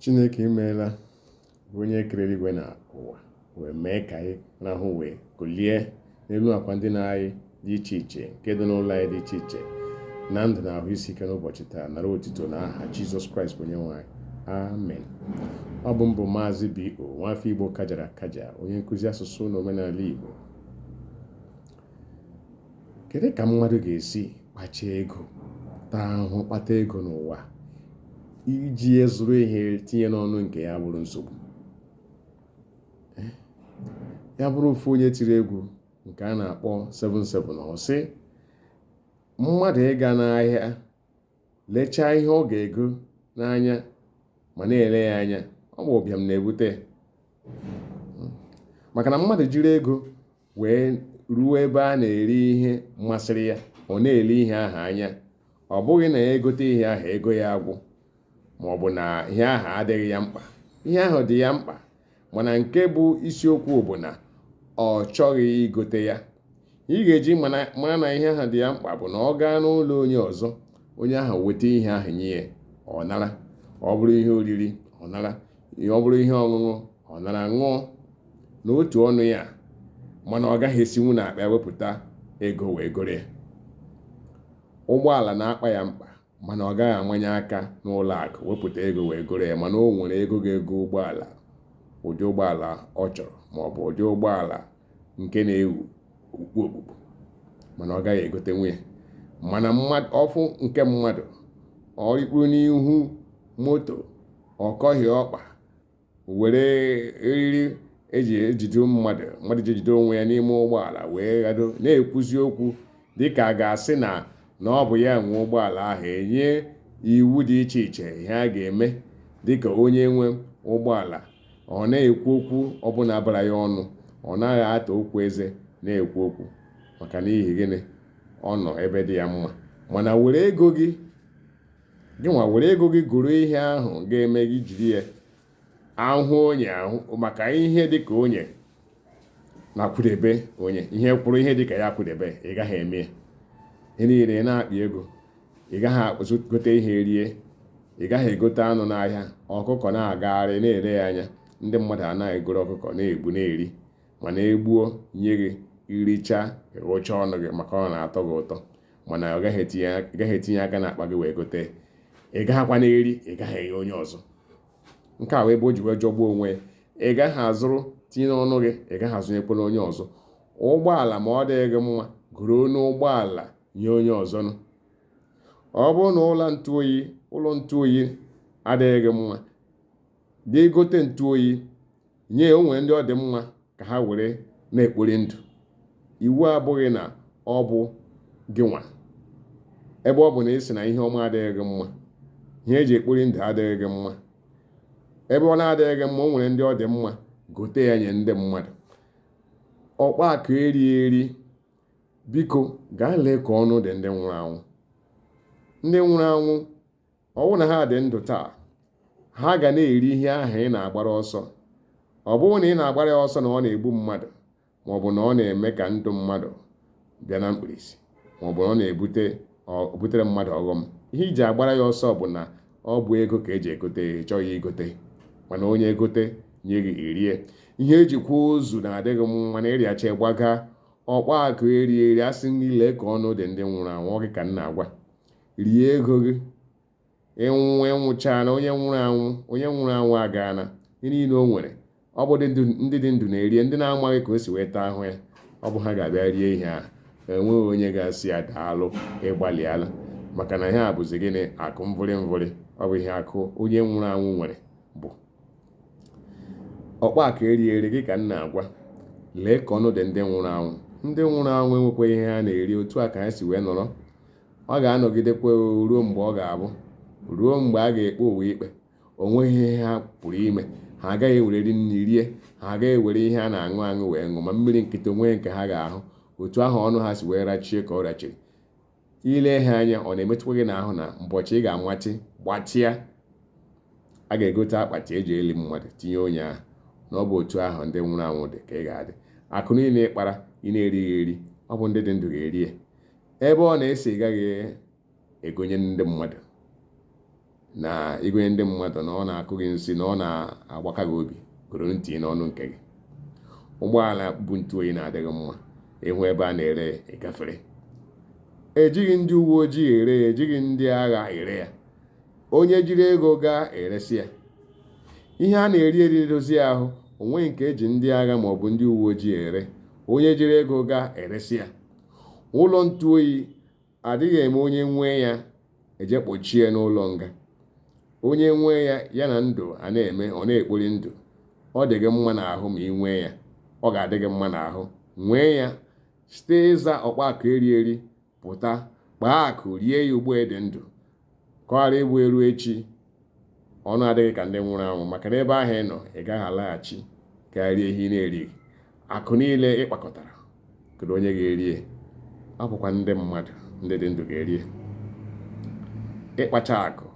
Chineke imeela bụ onye kere eluigwe na ụwa wee mee ka anyị rahụ wee kulie n'elu akwa ndị anyị dị iche iche nke dị n'ụlọ anyị dị iche iche na ndụ na ahụ isi ike n'ụbọchị taa. Nara otito na aha Jizọs Kraịst bụ onye nwe anyị. Amen. Ọ bụ mbụ Maazị B.O. Nwafọ Igbo kajara akaja, onye nkụzi asụsụ na omenala Igbo. Kedu ka mmadụ ga-esi kpachie ego, taa ahụhụ kpata ego n'ụwa iji zụrụ ihe tinye n'ọnụ nke ya bụrụ nsogbu? Ya bụrụ ofu onye tiri egwu nke a na-akpọ 77 ọ sị, mmadụ ịga n'ahịa lechaa ihe ọ ga-ego n'anya ma na-ele ya anya, ọ bụ ụbịam na-ebute. Maka na mmadụ jiri ego wee ruo ebe a na-eri ihe masịrị ya, ọ na-ele ihe ahụ anya. Ọ bụghị na ya egote ihe ahụ ego ya agwụ, ma ọ bụ na ihe ahụ adịghị ya mkpa. Ihe ahụ dị ya mkpa, mana nke bụ isiokwu bụ na ọ chọghị igote ya. Ị ga-eji mara na ihe ahụ dị ya mkpa bụ na ọ gaa n'ụlọ onye ọzọ, onye ahụ weta ihe ahụ nye ya, ọ nara. Ọ bụrụ ihe oriri, ọ nara. Ọ bụrụ ihe ọṅụṅụ, ọ nara ṅụọ n'otu ọnụ ya, mana ọ gaghị esinwu n'akpa wepụta ego wee goro ya. Ụgbọala na-akpa ya mkpa, mana ọ gaghị amanye aka n'ụlọ akụ wepụta ego wee goro ya, mana o nwere ego ga-ego ụgbọala, ụdị ụgbọala ọ chọrọ, ma ọ bụ ụdị ụgbọala nke na-ewu okpu okpukpu, mana ọ gaghị egote nwunye. Mana ọfụ nke mmadụ, ọ rikpuru n'ihu moto, ọ kọghị ọkpa, were eriri eji ejide mmadụ ji ejide onwe ya n'ime ụgbọala wee ghado na-ekwuzi okwu dịka a ga-asị na ọ bụ ya nwe ụgbọala ahụ, enye iwu dị iche iche ihe a ga-eme dịka onye nwe ụgbọala. Ọ na-ekwu okwu ọbụla bara ya ọnụ, ọ naghị ata okwu eze na-ekwu okwu, maka n'ihi gịnị? Ọ nọ ebe dị ya mma. Mana were ego gị gụrụ ihe ahụ ga-eme gị jiri ya ahụ onye ahụ, maka ihe dịka onye na-akwụdebe onye, ihe kwụrụ ihe dịka ya kwụdebe, ị gaghị eme ya. Ihe niile na-akpa ego, ị gaghị gote ihe rie, ị gaghị egote anụ n'ahịa. Ọkụkọ na-agagharị na-ele ya anya, ndị mmadụ anaghị egoro ọkụkọ na-egbu na-eri, mana egbuo nye gị, iricha ịrụcha ọnụ gị maka ọ na-atọ gị ụtọ, mana ị gaghị etinye aka n'akpa gị wee gote. Ị gaghịkwa na-eri, ị gaghị enye onye ọzọ. Nke a wee bụ o ji wee jọgbuo onwe ya. Ị gaghị azụrụ tinye n'ọnụ gị, ị gaghị azụnyekwala onye ọzọ. Ụgbọala ma ọ dịghị gị mma, goro n'ụgbọala nye onye ọzọ nụ. Ọ bụrụ na ụlọ ntụ oyi adịghị gị mma, gị gote ntụ oyi nye onwe ndị ọ dị mma ka ha were na-ekpori ndụ. Iwu abụghị na ọ bụ gị nwa. Ebe ọ bụ na ị sị na ihe ọma adịghị gị mma, ihe eji ekpori ndụ adịghị gị mma, ebe ọ na-adịghị gị mma, o nwere ndị ọ dị mma, gote ya nye ndị mmadụ. Okpaakuerieri, biko gaa lee ka ọnụ dị ndị nwụrụ anwụ. Ndị nwụrụ anwụ, ọ bụrụ na ha dị ndụ taa, ha ga na-eri ihe ahụ ị na-agbara ọsọ. Ọ bụrụ na ị na-agbara ya ọsọ na ọ na-egbu mmadụ, ma ọ bụ na ọ na-eme ka ndụ mmadụ bịa na mkpirisi, ma ọ bụ na ọ na-ebutere mmadụ ọghọm, ihe iji agbara ya ọsọ bụ na ọ bụ ego ka eji egote, chọghị igote. Mana onye egote nye gị erie. Ihe ejikwa ozu na-adịghị mma na ịrịacha gbaga. Okpaakuerieri, asị gị lee ka ọnụ dị ndị nwụrụ anwụ. Ọ gị ka m na-agwa, rie ego gị. Ịnwụchaa na onye nwụrụ anwụ agaana. Ihe niile o nwere, ọ bụ ndị dị ndụ na-erie. Ndị na-amaghị ka o si wee taa ahụ ya, ọ bụ ha ga-abịa rie ihe ahụ. Enweghị onye ga-asị ya daalụ, ịgbalịala, maka na ihe a bụzi gịnị? Akụ mvụrịmvụrị. Ọ bụ ihe akụ onye nwụrụ anwụ nwere bụ. Okpaakuerieri, gị ka m na-agwa, lee ka ọnụ dị ndị nwụrụ anwụ. Ndị nwụrụ anwụ enwekwa ihe ha na-eri, otu a ka ha si wee nọrọ. Ọ ga-anọgidekwa ruo mgbe ọ ga-abụ, ruo mgbe a ga-ekpe ụwa ikpe. O nweghị ihe ha pụrụ ime. Ha agaghị ewereri nri rie, ha agaghị ewere ihe a na-aṅụ aṅụ wee ṅụ, ma mmiri nkịtị onwe nke ha ga-ahụ. Otu ahụ ọnụ ha si wee rachie ka ọ rachiri. Ile ha anya, ọ na-emetụkwa gị n'ahụ na ụbọchị ị ga-amachi gbatịa, a ga-egote akpati eji eli mmadụ tinye onye ahụ. Na ọ bụ otu ahụ ndị nwụrụ anwụ dị ka ị ga-adị. Akụ niile ịkpara ị na-erighị eri, ọ bụ ndị dị ndụ ga-eri ya. Ebe ọ na-esi, ị gaghị egonye ndị mmadụ na igwenye ndị mmadụ na ọ na-akụ gị nsị na ọ na-agbaka gị obi gụrụ ntị n'ọnụ nke gị. Ụgbọala bụ ntụ oyi na-adịghị mma, ịhụ ebe a na-ere ya ịgafere. Ejighị ndị uwe ojii ere ya, ejighị ndị agha ere ya. Onye jiri ego gaa eresi ya. Ihe a na-eri eri edozi ahụ, onwe nke eji ndị agha maọbụ ndị uwe ojii ere. Onye jiri ego gaa eresi ya. Ụlọ ntụ oyi adịghị eme onye nwee ya eje kpochie n'ụlọ nga. Onye nwee ya, ya na ndụ a na-eme, ọ na-ekpori ndụ. Ọ dị gị mma n'ahụ ma ị nwee ya, ọ ga-adị gị mma n'ahụ. Nwee ya site ịza Okpaakuerieri pụta, kpaa akụ, rie ya ugbo dị ndụ, ka ọ ghara ịbụ eru echi ọnụ adịghị ka ndị nwụrụ anwụ, maka na ebe ahụ ị nọ ị gaghị alaghachi ka rie ihe ị na-erighị. Akụ niile ịkpakọtara, kedu onye ga-erie? Ọ bụkwa ndị mmadụ ndị dị ndụ ga-erie. Ịkpacha akụ,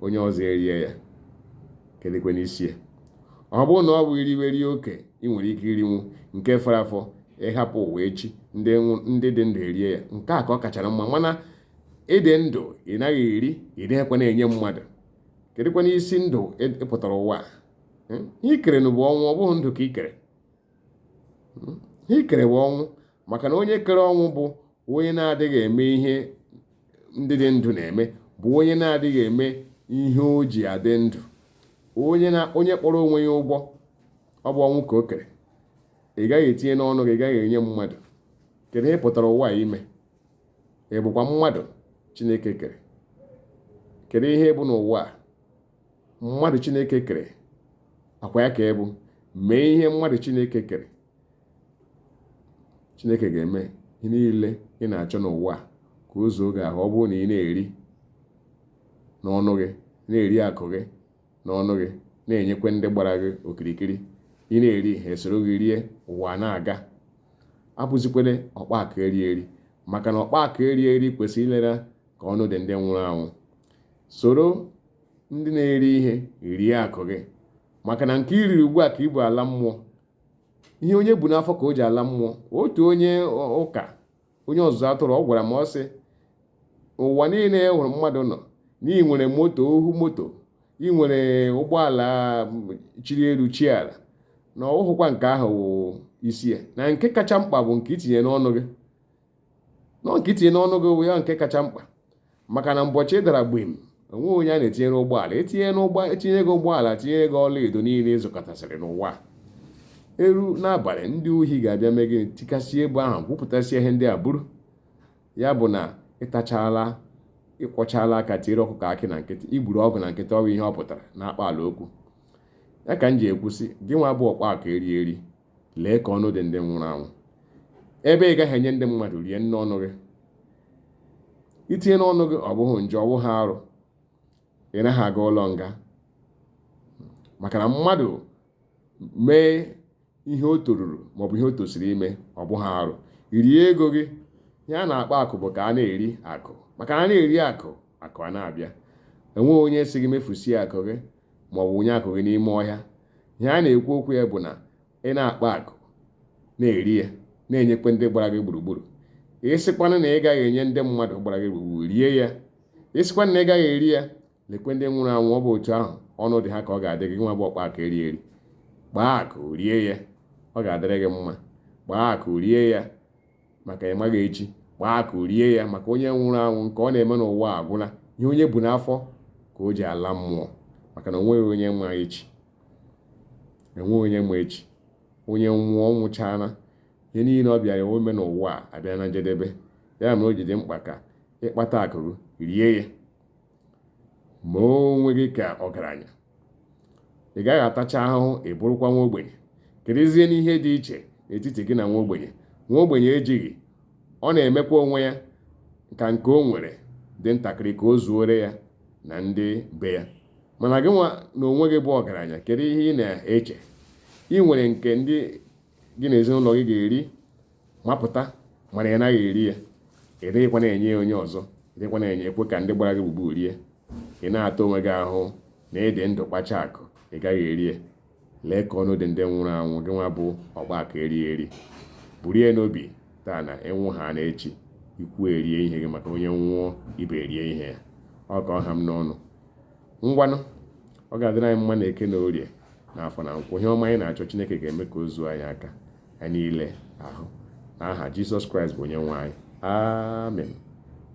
onye ọzọ erie ya, kedụkwa n'isi ya? Ọ bụrụ na ọ bụ iriweri oke, ị nwere ike irinwu nke fọrọ afọ, ịhapụ ụwa echi ndị dị ndụ erie ya. Nke a ka ọ kachara mma. Mana ịdị ndụ ị naghị eri, ị dịghịkwa na-enye mmadụ. Kedụkwa n'isi ndụ ịpụtara ụwa? Ihe ikere bụ ọnwụ, ọ bụghị ndụ ka ikere. Ihe ikere bụ ọnwụ, maka na onye kere ọnwụ bụ onye na-adịghị eme ihe ndị dị ndụ na-eme, bụ onye na-adịghị eme ihe o ji adị ndụ. Onye kpọrọ onwe ya ụgbọ, ọ bụ ọnwụ ka o kere. Ị gaghị etinye n'ọnụ gị, ị gaghị enye mmadụ. Kedu ihe pụtara ụwa ime? Ị bụkwa mmadụ Chineke kere? Kedu ihe bụ n'ụwa a? Mmadụ Chineke kere, akwa ya ka ị bụ. Mee ihe mmadụ Chineke kere, Chineke ga-eme ihe niile ị na-achọ n'ụwa ka o zuo gị ahụ. Ọ bụrụ na ị na-eri n'ọnụ gị, na-eri akụ gị n'ọnụ gị, na-enyekwa ndị gbara gị okirikiri, ị na-eri ha esoro gị rie, ụwa na-aga. Abụzikwere Okpaakuerieri, maka na Okpaakuerieri kwesịrị ilera ka ọnụ dị ndị nwụrụ anwụ. Soro ndị na-eri ihe rie akụ gị, maka na nke iri ugbu a ka ibu ala mmụọ. Ihe onye bu n'afọ ka o ji ala mmụọ. Otu onye ụka, onye ọzụzụ atụrụ, ọ gwara m, ọ sị, ụwa niile e hụrụ mmadụ nọ, n'ihi nwere moto, ohu moto, ị nwere ụgbọala chiri elu chi ala, na ọhụkwa nke ahụ wụ isi ya, na nke kacha mkpa bụ nke itinye n'ọnụ gị. Nke itinye n'ọnụ gị wụ ya nke kacha mkpa, maka na mbọchị ị dara gbim, onwe onye a na-etinyere ụgbọala. Etinye gị ụgbọala, tinye gị ọla edo niile ịzụkọtasịrị n'ụwa. Eru n'abalị, ndị ohi ga-abịa mee gị, tikasị ebe ahụ, gwupụtasị ihe ndị a buru. Ya bụ na ịkwọchala aka tiere ọkụkọ akị na nkịtị, igburu ọgụ na nkịtị, ọrụ ihe ọ pụtara na-akpa ala okwu. Ya ka m ji ekwusị, gị nwa bụ Okpaakuerieri, lee ka ọnụ dị ndị nwụrụ anwụ. Ebe ị gaghị enye ndị mmadụ rie n'ọnụ gị. Itinye n'ọnụ gị ọ bụghị njọ, ọ bụghị arụ. Ị naghị aga ụlọ nga, maka na mmadụ mee ihe o toruru maọbụ ihe o tosiri ime, ọ bụghị arụ. Rie ego gị. Ihe a na-akpa akụ bụ ka a na-eri akụ, maka na a na-eri akụ, akụ a na-abịa. Enweghị onye si gị mefusie akụ gị maọbụ wụnye akụ gị n'ime ọhịa. Ihe a na-ekwu okwu ya bụ na ị na-akpa akụ, na-eri ya, na-enyekwa ndị gbara gị gburugburu. Ịsịkwanụ na ị gaghị enye ndị mmadụ gbara gị gburugburu, rie ya. Ịsịkwanụ na ị gaghị eri ya, lekwe ndị nwụrụ anwụ. Ọ bụ otu ahụ ọnụ dị ha ka ọ ga-adị gị. Nwa bụ Okpaakuerieri, gbaa akụ, rie ya, ọ ga-adịrị gị mma. Gbaa akụ, rie ya, maka ịmaghị echi. Gbaa akụ, rie ya, maka onye nwụrụ anwụ nke ọ na-eme n'ụwa agwụla. Ihe onye bu n'afọ ka o ji ala mmụọ, maka na onweghị onye ma echi. Enweghị onye ma echi. Onye nwụọ, nwụchaala. Ihe niile ọ bịara ome n'ụwa abịa na njedebe. Ya mere o ji dị mkpa ka ịkpata akụ rie ya. Ma onwe gị ka ọgaranya, ị gaghị atacha ahụhụ, ị bụrụkwa nwa ogbenye. Kerezie n'ihe dị iche n'etiti gị na nwa ogbenye. Nwa ogbenye ejighị, ọ na-emekwa onwe ya ka nke o nwere dị ntakịrị ka o zuore ya na ndị be ya. Mana gị nwa na onwe gị bụ ọgaranya, kedu ihe ị na-eche? Ị nwere nke ndị gị na ezinụlọ gị ga-eri, mapụta, mana ị naghị eri ya. Ị dịghịkwa na-enye ya onye ọzọ. Ị dịghịkwa na-ekwe ka ndị gbara gị gburugburu rie. Ị na-ata onwe gị ahụ na ịdị ndụ kpacha akụ, ị gaghị eri ya. Lee ka ọnụ dị ndị nwụrụ anwụ. Gị nwa bụ Okpaakuerieri, burie n'obi taa na ịnwụ ha na echi, ikwu erie ihe gị, maka onye nwụọ ibe erie ihe ya. Ọ ka ọha m n'ọnụ. ngwanụ ọ ga-adịrị anyị mma na eke na orie na afọ na nkwụ. Ihe ọma anyị na-achọ Chineke ga-eme ka o zuo anyị aka anyị niile ahụ n'aha Jizọs Kraịst bụ onye nwe anyị. Amen.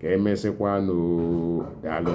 Ka emesịkwanụ. Daalụ.